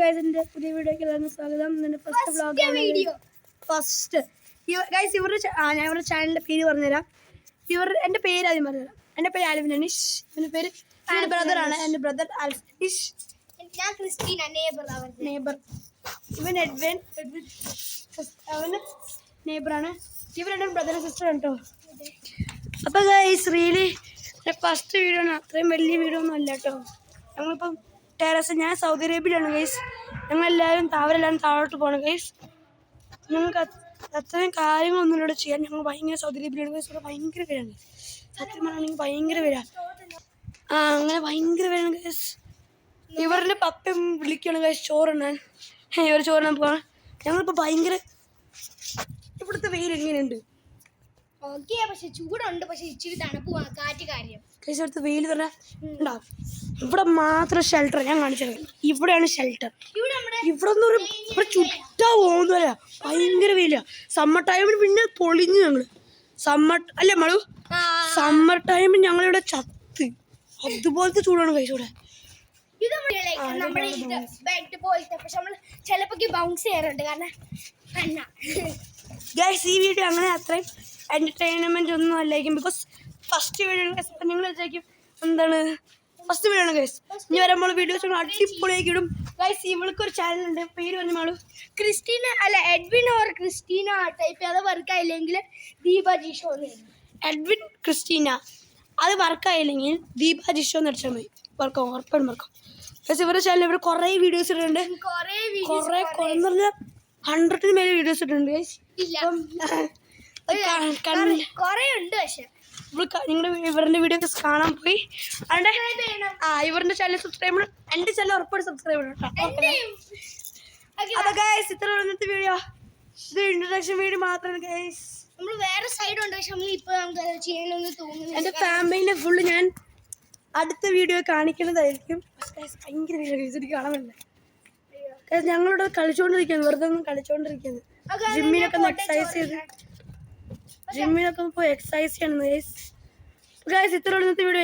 Guys, എൻ്റെ പുതിയ വീഡിയോയ്ക്ക് എല്ലാവർക്കും സ്വാഗതം. എൻ്റെ ഫസ്റ്റ് വ്ളോഗാണ്. ഫസ്റ്റ് ഗൈസ്, ഞാൻ ഇവരുടെ ചാനലിൻ്റെ പേര് പറഞ്ഞുതരാം. എൻ്റെ പേര് ആദ്യം പറഞ്ഞുതരാം. എൻ്റെ പേര് ആൽവിൻ അനീഷ്. എൻ്റെ പേര് എൻ്റെ ബ്രദറാണ്. എൻ്റെ ബ്രദർ അനീഷ്. ഞാൻ ക്രിസ്റ്റീന, നെയ്ബർ. ഇവൻ എഡ്വിൻ, അവന് നെയ്ബറാണ്. ഇവർ രണ്ടും ബ്രദർ സിസ്റ്റർ കേട്ടോ. അപ്പോൾ ഗൈസ്, റിയലി ഫസ്റ്റ് വീഡിയോ ആണ്. അത്രയും വലിയ വീഡിയോ ഒന്നും അല്ല കേട്ടോ. ഞങ്ങളിപ്പം ടെറസ്, ഞാൻ സൗദി അറേബ്യയിലാണ് ഗൈസ്. ഞങ്ങളെല്ലാവരും താഴോട്ട് പോകണം ഗൈസ്. ഞങ്ങൾക്ക് അത്രയും കാര്യങ്ങളൊന്നും ഇവിടെ ചെയ്യാൻ ഞങ്ങൾ ഭയങ്കര സൗദി അറേബ്യയിലാണ് ഗൈസ്. ഇവിടെ ഭയങ്കര പേരാണ്. സത്യം പറഞ്ഞാണെങ്കിൽ ഭയങ്കര പേരാ. അങ്ങനെ ഭയങ്കര പേരാണ് ഗൈസ്. ഇവരുടെ പപ്പയും വിളിക്കുകയാണ് ഗൈസ് ചോറുണ്ണാൻ. ഇവർ ചോറുണ്ണാൻ പോകണം. ഞങ്ങളിപ്പോൾ ഭയങ്കര ഇവിടുത്തെ വെയിൽ എങ്ങനെയുണ്ട്? ഓക്കെ, പക്ഷെ ചൂടുണ്ട്. പക്ഷെ ഇച്ചിരി തണുപ്പ് കാറ്റ് കാര്യം ഗൈസ്. ഇവിടുത്തെ വെയിൽ പറഞ്ഞാൽ ഉണ്ടാവും. ഇവിടെ മാത്രം ഷെൽട്ടർ ഞാൻ കാണിച്ചത്. ഇവിടെയാണ് ഷെൽട്ടർ. ഇവിടെ ഒന്നും ഇവിടെ ചുറ്റാ പോകുന്നവരാ. ഭയങ്കര വെയിലാ. സമ്മർ ടൈമിൽ പിന്നെ പൊളിഞ്ഞു ഞങ്ങള്. അല്ലേ മളു? സമ്മർ ടൈമിൽ ഞങ്ങളിവിടെ ചത്ത്. അതുപോലത്തെ ചൂടാണ് ഗൈസ് ഇവിടെ. ബൗൺസ് ചെയ്യാറുണ്ട് കാരണം ഗൈസ്, ഈ വീഡിയോ അങ്ങനെ അത്രയും എന്റർടൈൻമെന്റ് ഒന്നും അല്ലായിരിക്കും. ബിക്കോസ് ഫസ്റ്റ് വീഡിയോ നിങ്ങൾ വിചാരിക്കും എന്താണ് ഫസ്റ്റ് വീഡിയോ ആണ് ഗൈസ്. ഇനി വരുമ്പോൾ വീഡിയോസ് അടിപൊളിയാക്കി ഇടും ഗൈസ്. ഇവൾക്കൊരു ചാനലുണ്ട്, പേര് പറഞ്ഞു മാളു. ക്രിസ്റ്റീന അല്ല, എഡ്വിൻ ഓർ ക്രിസ്റ്റീന ടൈപ്പ് അത് വർക്കായില്ലെങ്കിൽ ദീപ ജിഷോ. എഡ്വിൻ ക്രിസ്റ്റീന അത് വർക്കായില്ലെങ്കിൽ ദീപ ജിഷോ എന്ന് അടിച്ചാൽ മതി. വർക്കാവും, ഉറപ്പായും വർക്കാവും ഗൈസ്. ഇവരുടെ ചാനൽ ഇവിടെ കുറേ വീഡിയോസ് ഇട്ടിട്ടുണ്ട്. കുറേ പറഞ്ഞാൽ 100-ന് മേലെ വീഡിയോസ് ഇട്ടിട്ടുണ്ട് ഗൈസ്. കുറേ ഉണ്ട്. പക്ഷെ നിങ്ങളുടെ ഇവരുടെ വീഡിയോസ് കാണാൻ പോയി ഇവരുടെ ചാനൽ സബ്സ്ക്രൈബ് ചെയ്യണം. എൻ്റെ ചാനൽ ഉറപ്പായിട്ട് സബ്സ്ക്രൈബ് ചെയ്യണം കേട്ടോ. അപ്പോൾ ഗൈസ്, ഇത്ര ഇന്നത്തെ വീഡിയോ. ഇത് ഇൻട്രൊഡക്ഷൻ വീഡിയോ മാത്രമാണ് ഗൈസ്. നമ്മൾ വേറെ സൈഡ് ഉണ്ട്, പക്ഷെ നമ്മൾ ഇപ്പോൾ നമുക്ക് ചെയ്യണമെന്ന് തോന്നുന്നു. എൻ്റെ ഫാമിലിനെ ഫുള്ള് ഞാൻ അടുത്ത വീഡിയോ കാണിക്കുന്നതായിരിക്കും. ഭയങ്കര വീഡിയോ എനിക്ക് കാണാൻ പറ്റില്ല. ഞങ്ങളിവിടെ കളിച്ചുകൊണ്ടിരിക്കുന്നത്, വെറുതെ ഒന്നും കളിച്ചുകൊണ്ടിരിക്കുന്നത്. ജിമ്മിനൊക്കെ ഒന്ന് എക്സസൈസ് ചെയ്ത് ജിമ്മിനൊക്കെ ഒന്ന് പോയി എക്സസൈസ് ചെയ്യണം ഗൈസ്. ഇത്ര ഇന്നത്തെ വീഡിയോ.